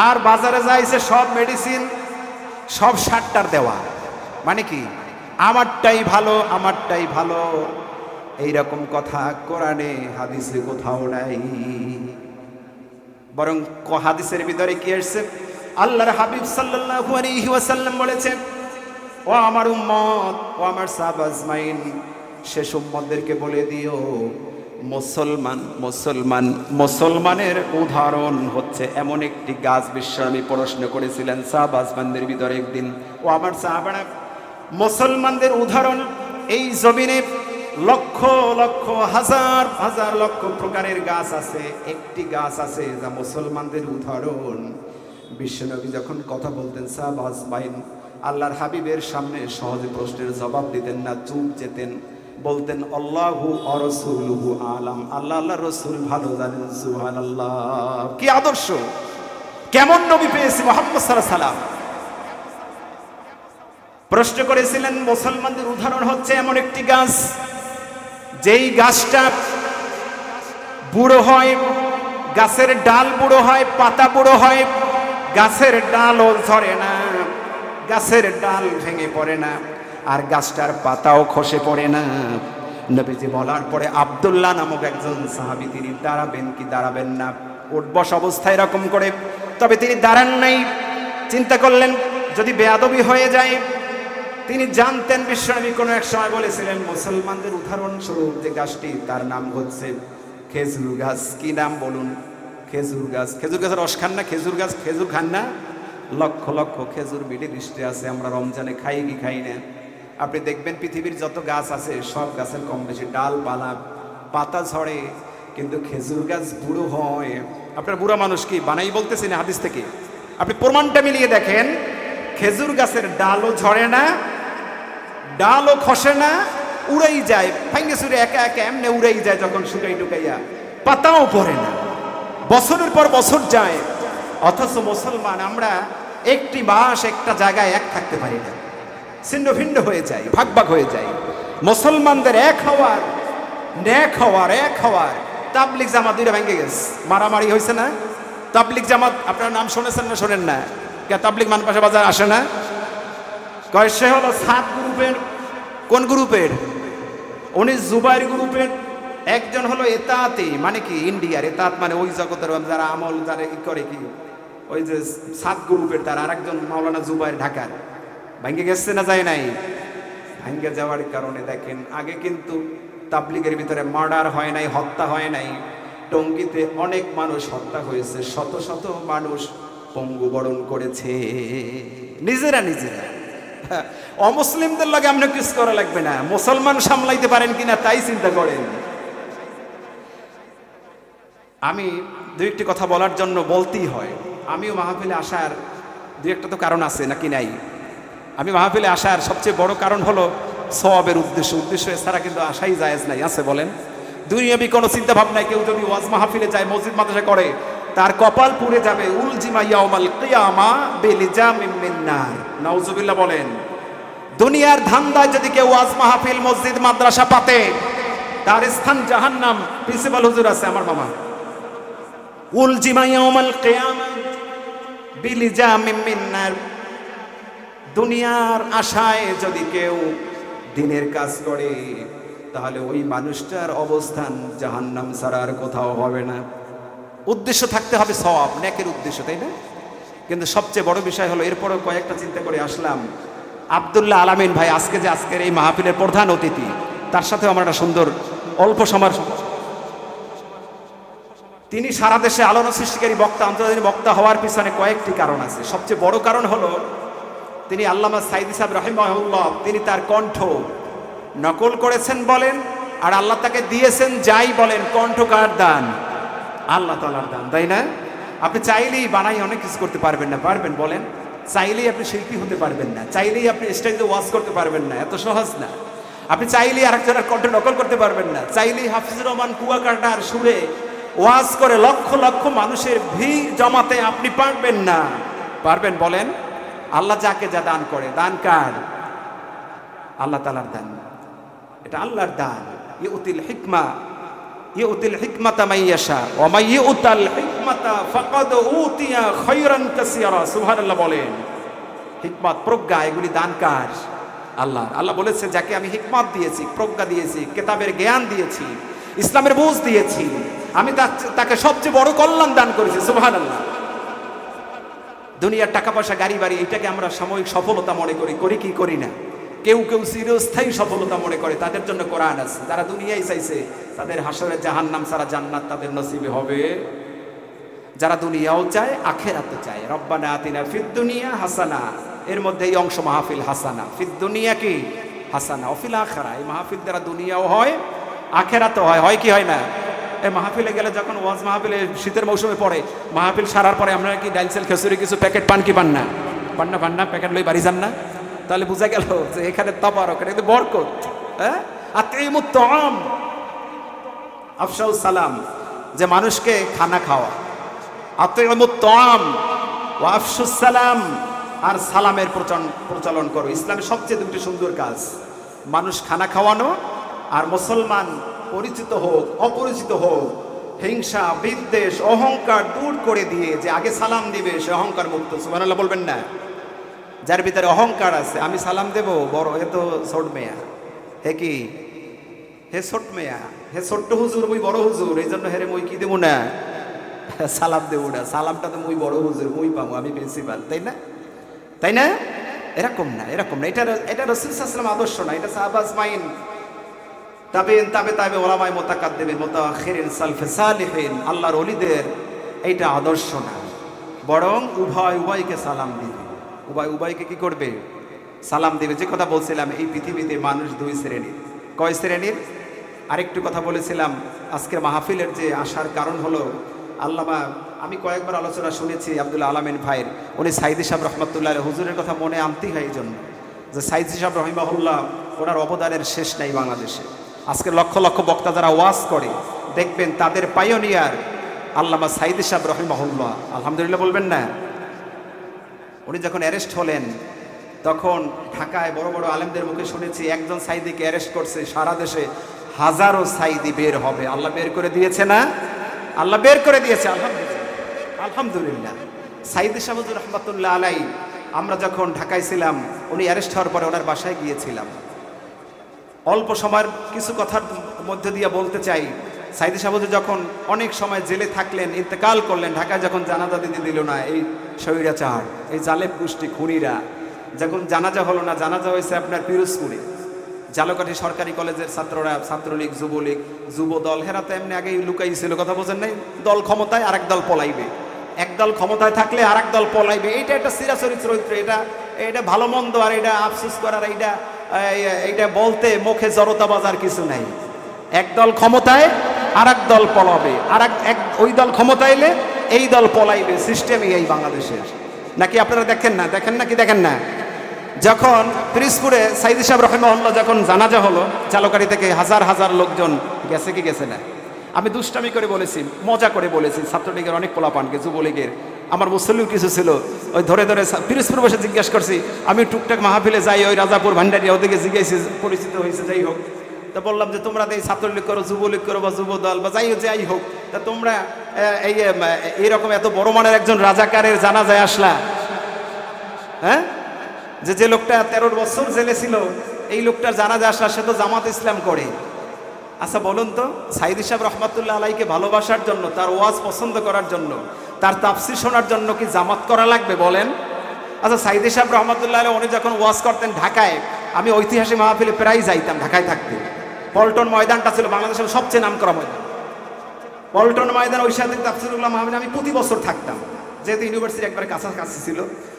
আর বাজারে যাইছে সব মেডিসিন, সব 60টার দেওয়া, মানে কি আমারটাই ভালো, আমারটাই ভালো। এইরকম কথা কোরআনে হাদিসে কোথাও নাই। বরং হাদিসের ভিতরে কি আসছে, আল্লাহর হাবিব সাল্লাল্লাহু আলাইহি ওয়াসাল্লাম বলেছেন, ও আমার উম্মত, ও আমার সাহাবা আজমাইন, শেষ উম্মতদেরকে বলে দিও, মুসলমান মুসলমান মুসলমানের উদাহরণ হচ্ছে এমন একটি গাছ। বিশ্বনবী প্রশ্ন করেছিলেন সাহাবা আজমানদের ভিতরে একদিন, ও আমার সাহাবারা, মুসলমানদের উদাহরণ এই জমিনে লক্ষ লক্ষ হাজার হাজার লক্ষ প্রকারের গাছ আছে, একটি গাছ আছে যা মুসলমানদের উদাহরণ। বিশ্বনবী যখন কথা বলতেন সাহাবা আজমাইন আল্লাহর হাবিবের সামনে সহজে প্রশ্নের জবাব দিতেন না, চুপ যেতেন, বলতেন আল্লাহু ওয়া রাসূলুহু আলাম, আল্লাহ আল্লাহর রাসূল ভালো জানেন। সুবহানাল্লাহ, কি আদর্শ, কেমন নবী পেয়েছি মুহাম্মদ সাল্লাল্লাহু আলাইহি সাল্লাম। প্রশ্ন করেছিলেন মুসলমানদের উদাহরণ হচ্ছে এমন একটি গাছ, যেই গাছটা বুড়ো হয়, গাছের ডাল বুড়ো হয়, পাতা বুড়ো হয়, গাছের ডালও ঝরে না, গাছের ডাল ভেঙে পড়ে না, আর গাছটার পাতাও খসে পড়ে না। নবীজি বলার পরে আব্দুল্লাহ নামক একজন সাহাবী, তিনি দাঁড়াবেন কি দাঁড়াবেন না, উঠবস অবস্থায় এরকম করে, তবে তিনি দাঁড়ান নাই। চিন্তা করলেন যদি বেয়াদবি হয়ে যায়। তিনি জানতেন বিশ্বনবী কোনো এক সময় বলেছিলেন মুসলমানদের উদাহরণ স্বরূপ যে গাছটি, তার নাম হচ্ছে খেজুর গাছ। কি নাম বলুন? খেজুর গাছ। খেজুর গাছের রস খান না? খেজুর গাছ, খেজুর খান না? লক্ষ লক্ষ খেজুর মিডিল ইস্টে আছে, আমরা রমজানে খাই কি খাই না? আপনি দেখবেন পৃথিবীর যত গাছ আছে সব গাছের কম বেশি ডাল পালা পাতা ঝরে, কিন্তু খেজুর গাছ বুড়ো হয়। আপনার বুড়া মানুষ কি বানাই বলতেছি না হাদিস থেকে, আপনি প্রমাণটা মিলিয়ে দেখেন। খেজুর গাছের ডালও ঝরে না, ডালও খসে না, উড়াই যায়, ভাঙ্গে সুরে একা একা এমনি উড়াই যায় যখন শুকাই টুকাইয়া, পাতাও পড়ে না, বছরের পর বছর যায়। অথচ মুসলমান আমরা একটি মাস একটা জায়গায় এক থাকতে পারি না, ছিন্ন ভিন্ন হয়ে যায়, ভাগ ভাগ হয়ে যায়। মুসলমানদের এক হওয়ার, এক হওয়ার, এক হওয়ার। তাবলিগ জামাত দুইটা ভেঙে গেছে, মারামারি হয়েছে না? তাবলিগ জামাত আপনার নাম শুনেছেন না শোনেন না? কে তাবলিগ মানপাশা বাজার আসে না? কয় সে হলো 7 গ্রুপের। কোন গ্রুপের? উনি জুবাইর গ্রুপের। একজন হলো এতাতি, মানে কি ইন্ডিয়ার এতাত, মানে ওই জগতের যারা আমল যারা করে কি ওই যে 7 গ্রুপের, তার আরেকজন মাওলানা জুবাইর ঢাকার। ভাঙ্গে গেছে না যায় নাই? ভাঙ্গে যাওয়ার কারণে দেখেন আগে কিন্তু তাবলিগের ভিতরে মার্ডার হয় নাই, হত্যা হয় নাই। টঙ্গীতে অনেক মানুষ হত্যা হয়েছে, শত শত মানুষ পঙ্গু বরণ করেছে নিজেরা নিজেরা। অমুসলিমদের লাগে আমরা কিছু করা লাগবে না, মুসলমান সামলাইতে পারেন কিনা তাই চিন্তা করেন। আমি দুই একটি কথা বলার জন্য বলতেই হয়। আমিও মাহফিলে আসার দুই একটা তো কারণ আছে নাকি নাই? আমি মাহফিলে আসার সবচেয়ে বড় কারণ হলো সওয়াবের উদ্দেশ্য এছাড়া কিন্তু আসাই জায়েজ নাই। আছে বলেন? দুনিয়াবি কোনো চিন্তা ভাবনায় কেউ যদি ওয়াজ মাহফিলে যায়, মসজিদ মাদ্রাসা করে, তার কপাল পুড়ে যাবে। উলজিমা ইয়াউমাল কিয়ামা বিলিজামিন মিন নার। নাউজুবিল্লাহ বলেন। দুনিয়ার ধান্দায় যদি কেউ ওয়াজ মাহফিল মসজিদ মাদ্রাসা পাতে, তার স্থান জাহান্নাম। প্রিন্সিপাল হুজুর আছে আমার মামা। উলজিমা ইয়াউমাল কিয়ামা বিলিজামিন মিন নার। দুনিয়ার আশায় যদি কেউ দিনের কাজ করে তাহলে ওই মানুষটার অবস্থান জাহান্নাম ছাড়া আর কোথাও হবে না। উদ্দেশ্য থাকতে হবে সওয়াব, নেকের উদ্দেশ্য, তাই না? কিন্তু সবচেয়ে বড় বিষয় হলো, এরপরেও কয়েকটা চিন্তা করে আসলাম, আব্দুল্লাহ আলামিন ভাই আজকের এই মাহফিলের প্রধান অতিথি, তার সাথেও আমার একটা সুন্দর অল্প সময়, তিনি সারা দেশে আলোড়ন সৃষ্টিকারী বক্তা, আন্তর্জাতিক বক্তা হওয়ার পিছনে কয়েকটি কারণ আছে। সবচেয়ে বড় কারণ হলো তিনি আল্লামা সাইদি সাহেব রাহিমাহুল্লাহ, তিনি তার কণ্ঠ নকল করেছেন বলেন, আর আল্লাহ তাকে দিয়েছেন যাই বলেন, কণ্ঠ কার দান? আল্লাহ তাআলার দান, তাই না? আপনি চাইলেই বানাই অনেক কিছু করতে পারবেন না, পারবেন বলেন? চাইলেই আপনি শিল্পী হতে পারবেন না, চাইলেই আপনি স্টেজে ওয়াজ করতে পারবেন না, এত সহজ না। আপনি চাইলেই আরেকজনের কণ্ঠ নকল করতে পারবেন না, চাইলেই হাফিজুর রহমান কুয়াকাটার সুরে ওয়াজ করে লক্ষ লক্ষ মানুষের ভিড় জমাতে আপনি পারবেন না, পারবেন বলেন? আল্লাহ যাকে যা দান করে, দান কার? আল্লাহ তাআলার দান, এটা আল্লাহর দান। ইউতিল হিকমাতা মাইয়াশা ওয়া মাইয়ুতাল হিকমাতা ফাকাদ উতিয়া খায়রান কাসীরা। সুবহানাল্লাহ বলেন। হিকমত, প্রজ্ঞা, এগুলি দান কার? আল্লাহ। আল্লাহ বলেছে, যাকে আমি হিকমত দিয়েছি, প্রজ্ঞা দিয়েছি, কিতাবের জ্ঞান দিয়েছি, ইসলামের বুঝ দিয়েছি, আমি তাকে সবচেয়ে বড় কল্যাণ দান করেছি। সুবহানাল্লাহ। দুনিয়ার টাকা পয়সা, গাড়ি বাড়ি, এটাকে আমরা সাময়িক সফলতা মনে করি কি করি না? কেউ চিরস্থায়ী সফলতা মনে করে, তাদের জন্য কোরআন আছে। যারা দুনিয়ায় চাইছে তাদের হাসরে জাহান্নাম ছাড়া জান্নাত তাদের নসিবে হবে। যারা দুনিয়াও চায়, আখিরাতও চায়। রব্বানা আতিনা ফিদ দুনিয়া হাসানা, এর মধ্যে এই অংশ মাহফিল হাসানা। ফিদ দুনিয়া কি হাসানা, অফিল আখিরা। এই মাহফিল দ্বারা দুনিয়াও হয়, আখিরাতও হয়। হয় কি হয় না? এই মাহফিলে গেলে, যখন ওয়াজ মাহফিলে শীতের মৌসুমে পড়ে, মাহফিল সারার পরে আমরা কি ডাইলসেল খেসুরি কিছু প্যাকেট পান কি পান না? পান না, প্যাকেট লই বাড়ি যান না? তাহলে বোঝা গেল যে এখানে তাবারক, এটা বরকত। হ্যাঁ, আতিমুত তাআম আফশাউস সালাম, যে মানুষকে খানা খাওয়া। আতিমুত তাআম ওয়া আফশুস সালাম, আর সালামের প্রচলন করো। ইসলামের সবচেয়ে দুটি সুন্দর কাজ, মানুষ খানা খাওয়ানো, আর মুসলমান পরিচিত হোক অপরিচিত হোক, হিংসা বিদ্বেষ অহংকার দূর করে দিয়ে যে আগে সালাম দিবে, সে অহংকার মুক্ত। সুবহানাল্লাহ বলবেন না? যার ভিতরে অহংকার আছে, আমি সালাম দেব, বড় এ তো ছোট মেয়া, হে কি হে ছোট মেয়া, হে ছোট্ট হুজুর, মুই বড় হুজুর, এই জন্য হেরে মুই কি দেবো না, সালাম দেবো না। সালামটা তো মুই বড় হুজুর, মুই পাবো, আমি প্রিন্সিপাল, তাই না? তাই না? এরকম না, এরকম না। এটা রাসূল সাল্লাল্লাহু আলাইহি ওয়াসাল্লাম আদর্শ না, এটা সাহাবা আজমাইন, তাবেইন, তাবে ওলামায়ে মুতাকাদ্দিমিন, মুতাআখিরিন, সালফে সালিহিন, আল্লাহর ওলিদের এইটা আদর্শ না। বরং উভয়কে সালাম দিবে, উভয়কে কি করবে? সালাম দিবে। যে কথা বলছিলাম, এই পৃথিবীতে মানুষ দুই শ্রেণীর। কয় শ্রেণীর? আরেকটু কথা বলেছিলাম। আজকের মাহফিলের যে আসার কারণ হলো, আল্লামা, আমি কয়েকবার আলোচনা শুনেছি আব্দুল আলামিন ভাইয়ের, উনি সাইদি সাহেব রহমতুল্লাহ হুজুরের কথা মনে আনতেই হয়, এই জন্য যে সাইদি সাহেব রহিমাহুল্লাহ, ওনার অবদানের শেষ নাই বাংলাদেশে। আজকে লক্ষ লক্ষ বক্তা যারা ওয়াজ করে, দেখবেন তাদের পাইওনিয়ার আল্লামা সাইদি সাহেব রহিমাহুল্লাহ। আলহামদুলিল্লাহ বলবেন না? উনি যখন অ্যারেস্ট হলেন, তখন ঢাকায় বড় বড় আলেমদের মুখে শুনেছি, একজন সাইদিকে অ্যারেস্ট করছে, সারা দেশে হাজারো সাইদি বের হবে। আল্লাহ বের করে দিয়েছে না? আল্লাহ বের করে দিয়েছে, আলহামদুলিল্লাহ। সাইদি সাহেব রহমতুল্লাহ আলাই, আমরা যখন ঢাকায় ছিলাম, উনি অ্যারেস্ট হওয়ার পরে ওনার বাসায় গিয়েছিলাম। অল্প সময়ের কিছু কথার মধ্যে দিয়ে বলতে চাই, সাইদি সাহেব যখন অনেক সময় জেলে থাকলেন, ইন্তেকাল করলেন, ঢাকায় যখন জানাজা দিতে দিল না এই স্বৈরাচার, এই জালেব গোষ্ঠী খুনিরা, যখন জানাজা হলো না, জানাজা হয়েছে আপনার পিরোজপুরে, জালকাঠি সরকারি কলেজের ছাত্ররা, ছাত্রলীগ, যুবলীগ, যুবদল, হেরা তো এমনি আগেই লুকাইছিল, কথা বোঝেন নাই? দল ক্ষমতায়, আরেক দল পলাইবে, এক দল ক্ষমতায় থাকলে আরেক দল পলাইবে। এইটা একটা চিরাচরিত চরিত্র। এটা ভালো মন্দ, আর এটা আফসোস করার, এইটা বলতে মুখে জড়তা বাজার কিছু নাই। এক দল ক্ষমতায়, আরেক দল পলাবে, ওই দল ক্ষমতায় এলে এই দল পলাইবে। সিস্টেমই এই বাংলাদেশের। নাকি আপনারা দেখেন না কি দেখেন না? যখন পিরোজপুরে সাইদি সাহেব রহিমাহুল্লাহ যখন জানাজা হলো, জালকাঠি থেকে হাজার হাজার লোকজন গেছে কি গেছে না? আমি দুষ্টামি করে বলেছি, মজা করে বলেছি, ছাত্রলীগের অনেক পোলাপানকে, যুবলীগের, আমার মুসল্লিও কিছু ছিল, ওই ধরে পিরোজপুর বসে জিজ্ঞেস করছি। আমি টুকটাক মাহফিলে যাই, ওই রাজাপুর ভান্ডারিয়া, ওদিকে জিজ্ঞাসি, পরিচিত হয়েছে, যাই হোক। তা বললাম যে তোমরা এই ছাত্রলীগ করো, যুবলীগ করো, বা যুবদল, বা যাই হোক, তা তোমরা এইরকম এত বড় মানের একজন রাজাকারের জানাজায় আসলা, হ্যাঁ? যে লোকটা 13 বছর জেলে ছিল, এই লোকটার জানাজা আসা, সে তো জামাত ইসলাম করে। আচ্ছা বলুন তো, সাইদি সাহেব রহমাতুল্লাহ আলাইকে ভালোবাসার জন্য, তার ওয়াজ পছন্দ করার জন্য, তার তাফসীর শোনার জন্য কি জামাত করা লাগবে বলেন? আচ্ছা সাইদি সাহেব রহমাতুল্লাহ আলাইহি উনি যখন ওয়াজ করতেন ঢাকায়, আমি ঐতিহাসিক মাহফিলে প্রায় যাইতাম ঢাকায় থাকতে। পল্টন ময়দানটা ছিল বাংলাদেশের সবচেয়ে নামকরা ময়দান, পল্টন ময়দান, ওই সাথে তাফসীরুল্লাহ মাহফিলে আমি প্রতি বছর থাকতাম, যেহেতু ইউনিভার্সিটি একবার কাছাকাছি ছিল।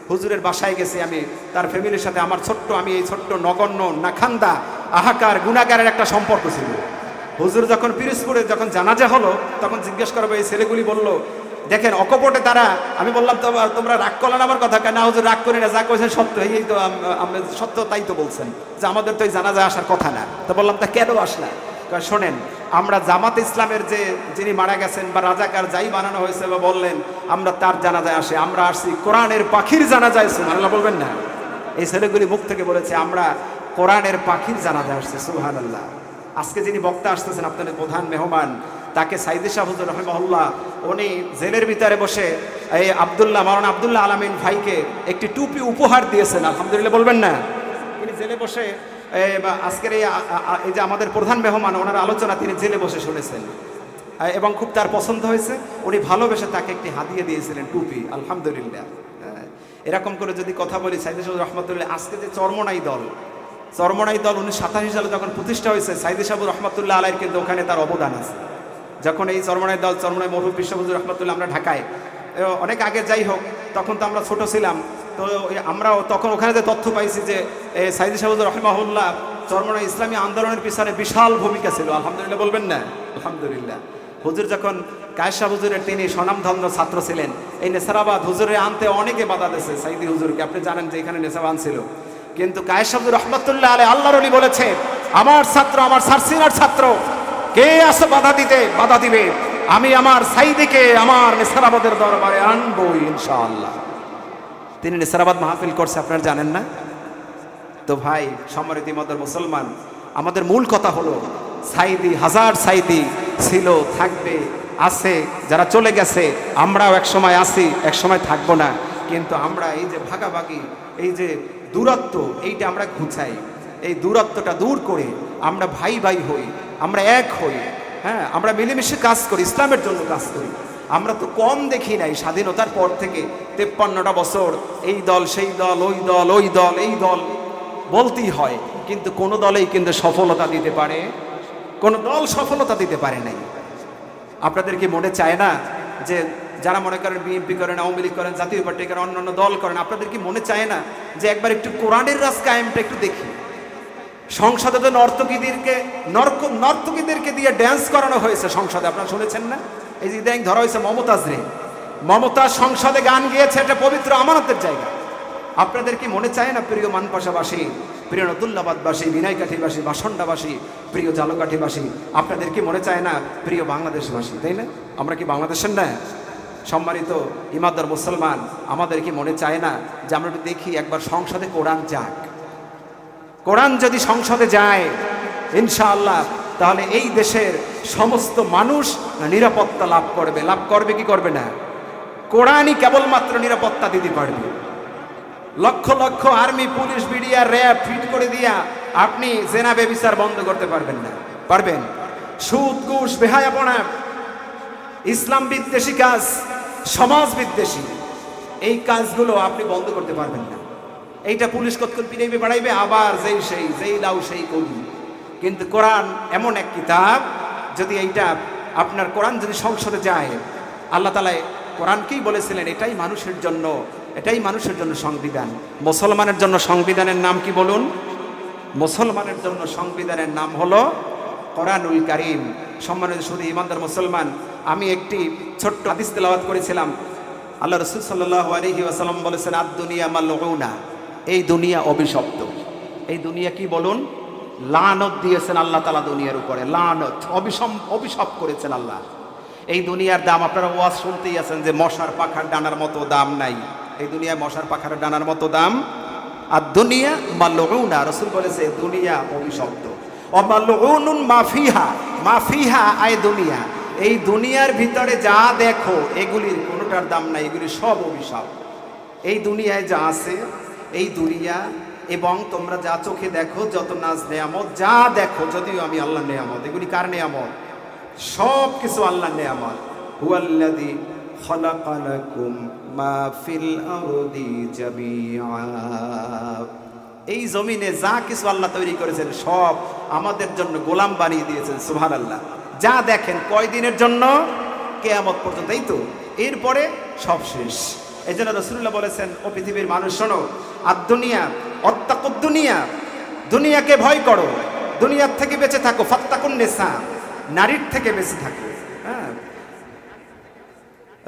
হুজুরের বাসায় গেছি আমি, তার ফ্যামিলির সাথে আমার আমি এই ছোট্ট নগণ্য নাখান্দা আহাকার গুনাহগারের একটা সম্পর্ক ছিল। হুজুর যখন পিরোজপুরে যখন জানাজা হলো, তখন জিজ্ঞেস করবো, এই ছেলেগুলি বলল, দেখেন অকপটে তারা, আমি বললাম তোমরা রাগ করলেন আমার কথা, কেন? হুজুর রাগ করি না, যা করেছেন সত্য, এই তো সত্য, তাই তো বলছেন যে আমাদের তো এই জানাজা আসার কথা না। তো বললাম তা কেন আসলা? শোনেন, আমরা জামাত ইসলামের যে যিনি মারা গেছেন বা রাজাকার যাই বানানো হয়েছে বা বললেন, আমরা তার জানাজায় আসে, আমরা আসছি কোরআনের পাখির জানাজায়। সুবহানাল্লাহ বলবেন না? এই ছেলেগুলি মুখ থেকে বলেছে আমরা কোরআনের পাখির জানাজায় আসছে। সুবহানাল্লাহ। আজকে যিনি বক্তা আসতেছেন, আপনাদের প্রধান মেহমান, তাকে সাইদি শাহ হুজুর রাহিমাহুল্লাহ উনি জেলের ভিতরে বসে এই মাওলানা আব্দুল্লাহ আলামিন ভাইকে একটি টুপি উপহার দিয়েছেন। আলহামদুলিল্লাহ বলবেন না? তিনি জেলে বসে আজকের এই যে আমাদের প্রধান মেহমান, ওনার আলোচনা তিনি জেলে বসে শুনেছেন এবং খুব তার পছন্দ হয়েছে। উনি ভালোবেসে তাকে একটি হাদিয়ে দিয়েছিলেন টুপি। আলহামদুলিল্লাহ। এরকম করে যদি কথা বলি, সাইদি শাহ রহমাতুল্লাহ, আজকে যে চরমনাই দল 1987 সালে যখন প্রতিষ্ঠা হয়েছে, সাইদি শাহ রহমাতুল্লাহ আলাইহির কিন্তু ওখানে তার অবদান আছে। যখন এই চরমনাই দল, চরমনাই মরহুম বিশ্ববজুর রহমাতুল্লাহ, আমরা ঢাকায় অনেক আগে, যাই হোক তখন তো আমরা ছোট ছিলাম, তো আমরাও তখন ওখানে যে তথ্য পাইছি যে সাইদি শাহ রহমাহুল্লাহ চরমনাই ইসলামী আন্দোলনের পিছনে বিশাল ভূমিকা ছিল। আলহামদুলিল্লাহ বলবেন না? আলহামদুলিল্লাহ। হুজুর যখন কায়েশা হুজুরের তিনি স্বনামধন্য ছাত্র ছিলেন, এই নেসারাবাদ হুজুরে আনতে অনেকে বাধা দিয়েছে সাইদি হুজুরকে। আপনি জানেন যে এখানে নেসাবান ছিল, কিন্তু কায়েশা হুজুর রহমাতুল্লাহ আলাইহি আল্লাহর ওলি বলেছে, আমার ছাত্র, আমার সারসিনার ছাত্র, কে আসে বাধা দিবে, আমি আমার সাইদিকে আমার নেসারাবাদের দরবারে আনবো ইনশাআল্লাহ। তিনি নেসারাবাদ মাহফিল করছে, আপনারা জানেন না? তো ভাই সম্মানিত ইমানদার মুসলমান, আমাদের মূল কথা হলো সাইদি, হাজার সাইদি ছিল, থাকবে, আছে, যারা চলে গেছে, আমরাও এক সময় আছি, এক সময় থাকবো না। কিন্তু আমরা এই যে ভাগাভাগি, এই যে দূরত্ব, এইটা আমরা ঘুচাই। এই দূরত্বটা দূর করে আমরা ভাই ভাই হই, আমরা এক হই। হ্যাঁ, আমরা মিলেমিশে কাজ করি, ইসলামের জন্য কাজ করি। আমরা তো কম দেখি নাই স্বাধীনতার পর থেকে 53টা বছর এই দল সেই দল, ওই দল ওই দল এই দল বলতেই হয়, কিন্তু কোনো দলেই কিন্তু সফলতা দিতে পারে, কোনো দল সফলতা দিতে পারে নাই। আপনাদের কি মনে চায় না যে যারা মনে করেন বিএনপি করেন, আওয়ামী লীগ করেন, জাতীয় পার্টি করেন, অন্যান্য দল করেন, আপনাদের কি মনে চায় না যে একবার একটু কোরআনের রাজ কায়েমটা একটু দেখি? সংসদে তো নর্তকীদেরকে দিয়ে ড্যান্স করানো হয়েছে সংসদে, আপনারা শুনেছেন না? এই যে ইদানিং ধরা হয়েছে মমতাজ সংসদে গান গিয়েছে, এটা পবিত্র আমানতের জায়গা। আপনাদের কি মনে চায় না প্রিয় মানপাশাবাসী, প্রিয় নতুল্লাবাদবাসী, বিনাইকাঠিবাসী, বাসন্ডাবাসী, প্রিয় জালকাঠিবাসী, আপনাদের কি মনে চায় না প্রিয় বাংলাদেশবাসী? তাই না? আমরা কি বাংলাদেশের না? সম্মানিত ইমানদার মুসলমান, আমাদের কি মনে চায় না যে আমরা দেখি একবার সংসদে কোরআন যাক? কোরআন যদি সংসদে যায় ইনশাআল্লাহ, তাহলে এই দেশের সমস্ত মানুষ নিরাপত্তা লাভ করবে কি করবে না? কোরআনই কেবলমাত্র নিরাপত্তা দিতে পারবে। লক্ষ লক্ষ army, police, BDR, RAB fit করে দিয়া আপনি জেনা ব্যভিচার বন্ধ করতে পারবেন না। পারবেন? সুদ, ঘুষ, বেহায়াপনা, ইসলাম বিদ্বেষী কাজ, সমাজ বিদ্বেষী এই কাজগুলো আপনি বন্ধ করতে পারবেন না। এইটা পুলিশ কতক্ষণ পিটাইবে বাড়াইবে, আবার যেই লাউ সেই কবি। কিন্তু কোরআন এমন এক কিতাব, যদি এইটা আপনার কোরআন যদি সংসদে যায়, আল্লাহ তাআলা কোরআনকেই বলেছিলেন এটাই মানুষের জন্য সংবিধান। মুসলমানের জন্য সংবিধানের নাম কি বলুন? মুসলমানের জন্য সংবিধানের নাম হলো কোরআনুল কারীম। সম্মানিত শুধু ইমানদার মুসলমান, আমি একটি ছোট্ট হাদিস তেলাওয়াত করেছিলাম। আল্লাহ রাসূল সাল্লাল্লাহু আলাইহি ওয়াসাল্লাম বলেছেন, আদ-দুনিয়া মালউনা, এই দুনিয়া অভিশপ্ত। এই দুনিয়া কি বলুন? লানত দিয়েছেন আল্লাহ তাআলা দুনিয়ার উপরে, লানত, অভিশাপ করেছেন আল্লাহ। এই দুনিয়ার দাম আপনারা ওয়াজ শুনতেই আছেন যে মশার পাখার ডানার মতো দাম নাই। এই দুনিয়া মশার পাখার ডানার মতো দাম। আর দুনিয়া মালউনা, রাসূল বলেছে দুনিয়া অভিশপ্ত। অমালউনুন মাফিহা আয় দুনিয়া, এই দুনিয়ার ভিতরে যা দেখো এগুলির কোনোটার দাম নাই, এগুলি সব অভিশাপ। এই দুনিয়ায় যা আছে এই দুনিয়া এবং তোমরা যা চোখে দেখো, যত নাজ নেয়ামত যা দেখো, যদিও আমি আল্লাহর নেয়ামত, এগুলি কার নেয়ামত? সব কিছু আল্লাহর নেয়ামত। হুয়াল্লাযী খালাকা লাকুম মা ফিল আরদি জামিআ। এই জমিনে যা কিছু আল্লাহ তৈরি করেছেন সব আমাদের জন্য গোলাম বানিয়ে দিয়েছেন। সুবহানাল্লাহ। যা দেখেন কয়দিনের জন্য? কিয়ামত পর্যন্ত। এই তো, এরপরে সব শেষ। এই জন্য রাসূলুল্লাহ বলেছেন, ও পৃথিবীর মানুষ শোনো, আদ-দুনিয়া অত্তাকুদ দুনিয়া, দুনিয়াকে ভয় করো, দুনিয়ার থেকে বেঁচে থাকো। ফাত্তাকুন নিসা, নারীর থেকে বেঁচে থাকো। হ্যাঁ,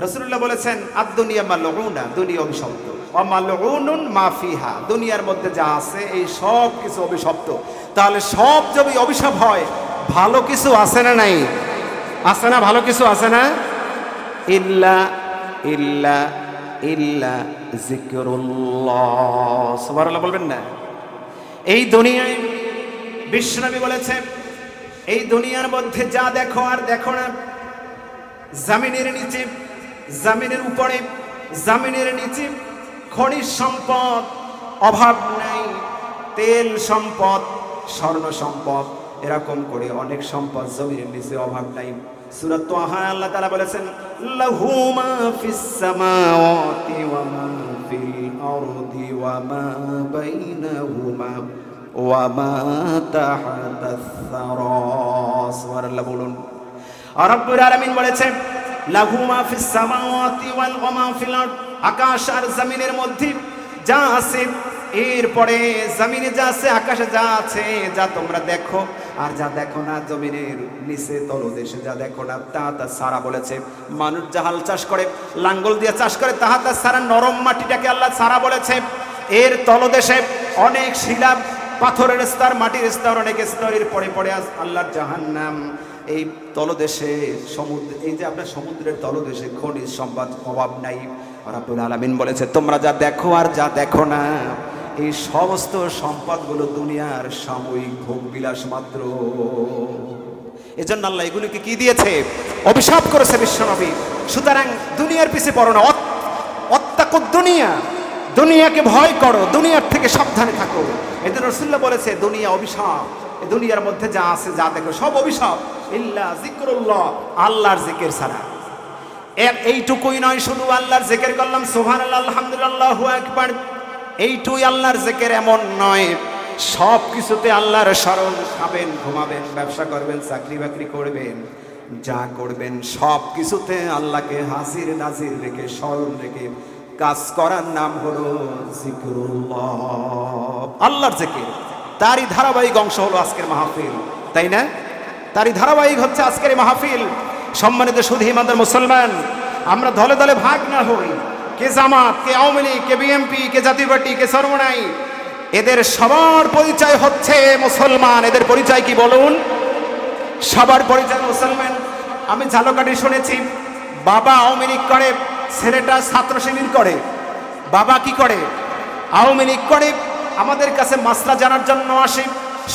রাসূলুল্লাহ বলেছেন আদ-দুনিয়া মালউনা, দুনিয়া অভিশপ্ত। ওয়া মালউনুন মা ফিহা, দুনিয়ার মধ্যে যা আছে এই সব কিছু অভিশপ্ত। তাহলে সব যদি অভিশাপ হয়, ভালো কিছু আছে না নাই? আছে না? ভালো কিছু আছে না? ইল্লা ইল্লা ইল্লা যিকরুল্লাহ। সুবহানাল্লাহ বলবেন না? এই দুনিয়ায় বিশ্বনবী বলেছেন, এই দুনিয়ার মধ্যে যা দেখো আর দেখো না, জমিনের নিচে, জমিনের উপরে, জমিনের নিচে খনিজ সম্পদ অভাব নাই, তেল সম্পদ, স্বর্ণ সম্পদ, এরকম করে অনেক সম্পদ জমিনের নিচে অভাব নাই। সূরা তাহা আল্লাহ তাআলা বলেছেন, লাহু মা ফিস সামাওয়াতি ওয়া মা ফিল আরদি ওয়া মা বাইনাহুমা ওয়া মা তাহাতাস সারা। সুবহানাল্লাহ বলুন। আর রব্বুল আলামিন বলেছেন, লাহু মা ফিস সামাওয়াতি ওয়া মা ফিল আরদ, আকাশ আর জমিনের মধ্যে যা আছে, এরপরে জমিনে যা আছে, আকাশে যা আছে, যা তোমরা দেখো আর যা দেখো না, জমিনের নিচে তলদেশে যা দেখো না, তাহাতা সারা বলেছে। মানুষ যা হাল চাষ করে, লাঙ্গল দিয়ে চাষ করে, তাহাতা সারা, নরম মাটিটাকে আল্লাহ সারা বলেছে। এর তলদেশে অনেক শিলা, পাথরের স্তর, মাটির স্তর, অনেক স্তরের পরে পরে আল্লাহর জাহান্নাম। এই তলদেশে সমুদ্র, এই যে আপনার সমুদ্রের তলদেশে খনিজ সম্পদ অভাব নাই। রব্বুল আলামিন বলেছে, তোমরা যা দেখো আর যা দেখো না, এই সমস্ত সম্পদগুলো দুনিয়ার সাময়িক ভোগ বিলাস মাত্র। এজন্য আল্লাহ এগুলিকে কি দিয়েছে? অভিশাপ করেছে বিশ্বনবী। সুতরাং দুনিয়ার পিছে পড়ো না, অত্তাকুদ দুনিয়া, দুনিয়াকে ভয় করো, দুনিয়ার থেকে সাবধানে থাকো। এদের রাসূলুল্লাহ বলেছে দুনিয়া অভিশাপ, এই দুনিয়ার মধ্যে যা আছে যা দেখো সব অভিশাপ। ইল্লা যিকরুল্লাহ, আল্লাহর জিকির ছাড়া। এইটুকুই নয়, শুধু আল্লাহর জিকির করলাম সুবহানাল্লাহ আলহামদুলিল্লাহ আল্লাহু আকবার, এইটুই আল্লাহর জিকির এমন নয়। সব কিছুতে আল্লাহর স্মরণ, খাবেন, ঘুমাবেন, ব্যবসা করবেন, চাকরি বাকরি করবেন, যা করবেন সব কিছুতে আল্লাহকে হাজির নাজির রেখে, স্মরণ রেখে কাজ করার নাম হলো যিকরুল্লাহ, আল্লাহর জিকির। তারই ধারাবাহিক অংশ হলো আজকের মাহফিল, তাই না? তারই ধারাবাহিক হচ্ছে আজকের এই মাহফিল। সম্মানিত সুধী ইমানদার মুসলমান, আমরা দলে দলে ভাগ না হই, কে জামাত, কে আওয়ামী লীগ, কে বিএনপি, কে জাতীয় পার্টি, কে সরমনাই, এদের সবার পরিচয় হচ্ছে মুসলমান। এদের পরিচয় কি বলুন? সবার পরিচয় মুসলমান। আমি ঝালকাঠি শুনেছি, বাবা আওয়ামী লীগ করে, ছেলেটা ছাত্র শিবির করে। বাবা কি করে? আওয়ামী লীগ করে। আমাদের কাছে মাসলা জানার জন্য আসে।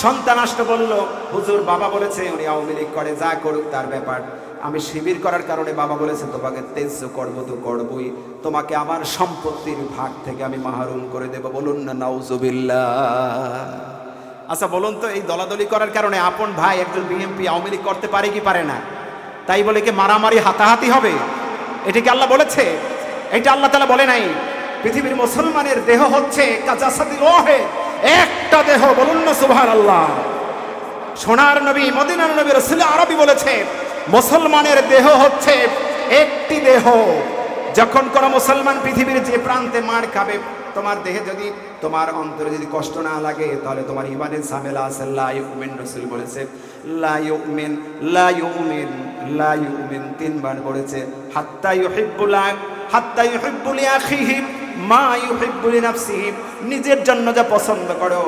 সন্তান আসতে বলল, হুজুর বাবা বলেছে উনি আওয়ামী লীগ করে, যা করুক তার ব্যাপার। আমি শিবির করার কারণে বাবা বলেছে তোমাকে তেজ্য করবো তো করবই, তোমাকে আমার সম্পত্তির ভাগ থেকে আমি মাহরুম করে দেব। বলুন না নাউজুবিল্লাহ। আচ্ছা বলুন তো, এই দলাদলি করার কারণে আপন ভাই একজন বিএনপি আওয়ামী লীগ করতে পারে কি পারে না? তাই বলে কি মারামারি হাতাহাতি হবে? এটা কি আল্লাহ বলেছে? এটা আল্লাহ তাআলা বলে নাই। পৃথিবীর মুসলমানের দেহ হচ্ছে কাজাসাদিল ওয়াহিদ, একটা দেহ। বলুন না সুবহানাল্লাহ। সোনার নবী, মদিনার নবী, রাসূল আরবি বলেছে মুসলমানের দেহ হচ্ছে একটি দেহ। যখন কোন মুসলমান পৃথিবীর যে প্রান্তে মার খাবে, তোমার দেহে যদি, তোমার অন্তরে যদি কষ্ট না লাগে, তাহলে তোমার ঈমানের ঝামেলা আছে। লা ইউমিন, রাসূল বলেছে লা ইউমিন, লা ইউমিন, লা ইউমিন তিনবার বলেছে। হাত্তা ইউহিব্বু লিআখিহি মা ইউহিব্বু লিনাফসিহি, নিজের জন্য যা পছন্দ করো,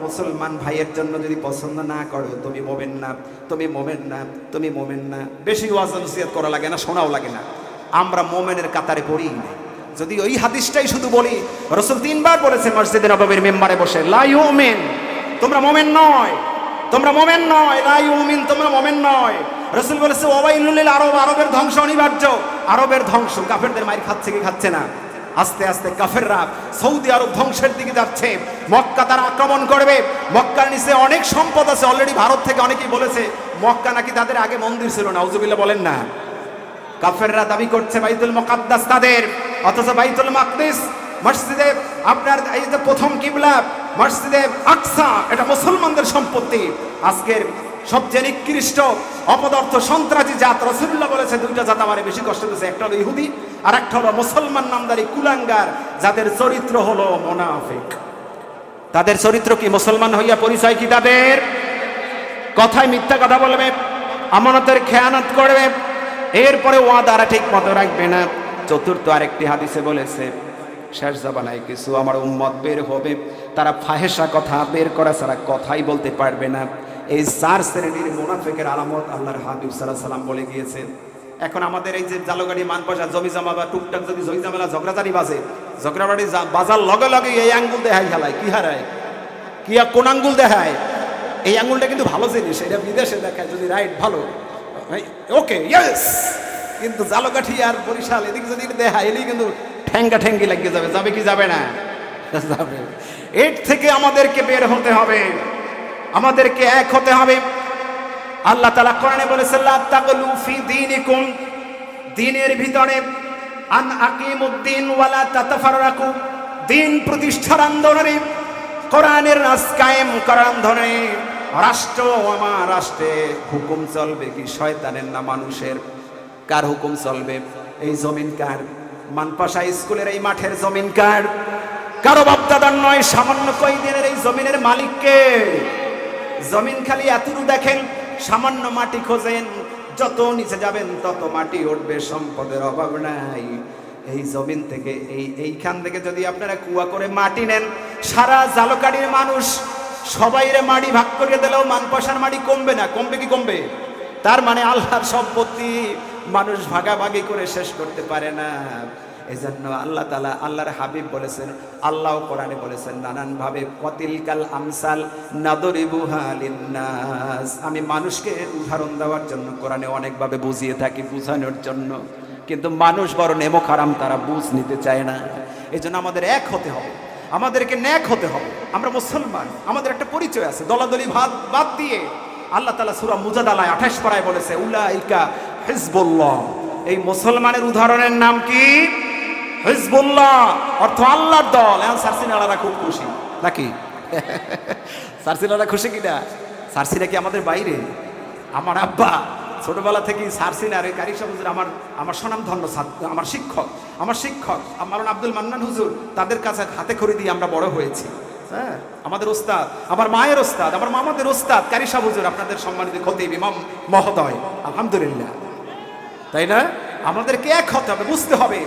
মুসলমান ভাইয়ের জন্য যদি পছন্দ না করো, তুমি মোমেন না, তুমি মোমেন না, তুমি মোমেন না। বেশি ওয়াজ নসিহত করা লাগে না, শোনাও লাগে না। আমরা মোমেনের কাতারে পড়ি না। যদি ওই হাদিসটাই শুধু বলি, রাসূল তিনবার বলেছে মসজিদে নববীর মেম্বারে বসে, লা ইউমিন, তোমরা মোমেন নয়, তোমরা মোমেন নয়, লা ইউমিন, তোমরা মোমেন নয়। রাসূল বলেছে ওয়াইলুল লিল আরব, আরবের ধ্বংস অনিবার্য। আরবের ধ্বংস, কাফেরদের মাইর খাচ্ছে কি খাচ্ছে না? আস্তে আস্তে কাফেররা সৌদি আরব ধ্বংসের দিকে যাচ্ছে। মক্কা তারা আক্রমণ করবে। মক্কার নিচে অনেক সম্পদ আছে, অলরেডি ভারত থেকে অনেকেই বলেছে মক্কা নাকি তাদের আগে মন্দির ছিল। নাউজুবিল্লাহ বলেন না। কাফেররা দাবি করছে বাইতুল মুকাদ্দাস তাদের, অথচ বাইতুল মাকদিস মসজিদে আপনার এই যে প্রথম কিবলা মসজিদে আকসা, এটা মুসলমানদের সম্পত্তি। আজকের সবচেয়ে নিকৃষ্ট অপদার্থ সন্ত্রাসী জাত, রাসূলুল্লাহ বলেছে দুইটা জাত আমারে বেশি কষ্ট দিয়েছে, একটা হলো ইহুদি আর একটা হলো মুসলমান নামদারি কুলাঙ্গার, যাদের চরিত্র হলো মুনাফিক। তাদের চরিত্র কি? মুসলমান হইয়া পরিচয় কি তাদের? কথায় মিথ্যা কথা বলবে, আমানতের খেয়ানত করবে, এরপরে ওয়াদারা ঠিক মতো রাখবে না। চতুর্থ আরেকটি হাদিসে বলেছে শেষ জামানায় কিছু আমার উম্মত বের হবে, তারা ফাহেসা কথা বের করা ছাড়া কথাই বলতে পারবে না। এই 4 শ্রেণীর মুনাফিকের আলামত আল্লাহর হাবিব সাল্লাল্লাহু আলাইহি সাল্লাম বলে গিয়েছেন। এখন আমাদের এই যে জালগাড়ি মানপয়সা জমি জমা বা টুকটাক যদি জমি জামেলা ঝগড়াঝাড়ি বাজে, ঝগড়াবাড়ি বাজার লগে লগে এই আঙ্গুল দেখায় খেলায়, কি হারায় কি কোন আঙ্গুল দেখায়? এই আঙ্গুলটা কিন্তু ভালো জিনিস, এটা বিদেশে দেখায় যদি রাইট ভালো ওকে ইয়েস, কিন্তু জালকাঠি আর বরিশাল এদিকে যদি দেখায় এলি কিন্তু ঠ্যাঙ্গা ঠ্যাঙ্গি লাগিয়ে যাবে। যাবে কি যাবে না? যাবে। এর থেকে আমাদেরকে বের হতে হবে, আমাদেরকে এক হতে হবে। আল্লাহ তাআলা কোরআনে বলেছেন লা তাগলু ফি দীনিকুম, দ্বীনের ভিতরে আন আকিমুদ্দিন ওয়ালা তাতাফাররাকু, দ্বীন প্রতিষ্ঠার আন্দোলনে কোরআনের রাজ কায়েম করার আন্দোলনে রাষ্ট্র আমার রাষ্ট্রে হুকুম চলবে কি শয়তানের না মানুষের? কার হুকুম চলবে? এই জমিন কার? মানপাশা স্কুলের এই মাঠের জমিন কার? কারো বাপদাদার নয়, সামান্য কয়েকদিনের এই জমিনের মালিককে। জমিন খালি এতটুকু দেখেন, সামান্য মাটি খোঁজেন, যত নিচে যাবেন তত মাটি উঠবে, সম্পদের অভাব নাই। এই জমিন থেকে এইখান থেকে যদি আপনারা কুয়া করে মাটি নেন, সারা জালকাঠির মানুষ সবাইরে মাটি ভাগ করে দিলেও মানপয়সার মাটি কমবে না। কমবে কি? কমবে। তার মানে আল্লাহর সম্পত্তি মানুষ ভাগাভাগি করে শেষ করতে পারে না। এজন্য আল্লাহ তাআলা আল্লাহর হাবিব বলেছেন, আল্লাহ কোরআনে বলেছেন নানান ভাবে ওয়াতিলকাল আমসাল নাদরিবুহা লিন্নাস। আমি মানুষকে উদাহরণ দেওয়ার জন্য কোরআনে অনেকভাবে বুঝিয়ে থাকি, বুঝানোর জন্য, কিন্তু মানুষ বড় নেমক হারাম, তারা বুঝ নিতে চায় না। এজন্য আমাদের এক হতে হবে, আমাদেরকে ন্যাক হতে হবে। আমরা মুসলমান, আমাদের একটা পরিচয় আছে। দলাদলি বাদ দিয়ে আল্লাহ তাআলা সূরা মুজাদালায় 28 পারায় বলেছে উলাইকা হিজবুল্লাহ। এই মুসলমানের উদাহরণের নাম কি? হিজবুল্লাহ, অর্থ আল্লাহর দল। এখন সার্সিনারা খুব খুশি নাকি? সার্সিনারা খুশি কিনা? সার্সিনা কি আমাদের বাইরে? আমার আব্বা ছোটবেলা থেকেই সার্সিনার এই কারি সাহেব হুজুর আমার স্বনামধন্য আমার শিক্ষক মাওলানা আব্দুল মান্নান হুজুর, তাদের কাছে হাতে খড়ি দিয়ে আমরা বড় হয়েছি। হ্যাঁ, আমাদের ওস্তাদ, আমার মায়ের ওস্তাদ, আমার মামাদের ওস্তাদ কারি সাহেব হুজুর, আপনাদের সম্মানিত খতিব ইমাম মহোদয়, আলহামদুলিল্লাহ। তাই না? আমাদেরকে এক হতে হবে, বুঝতে হবে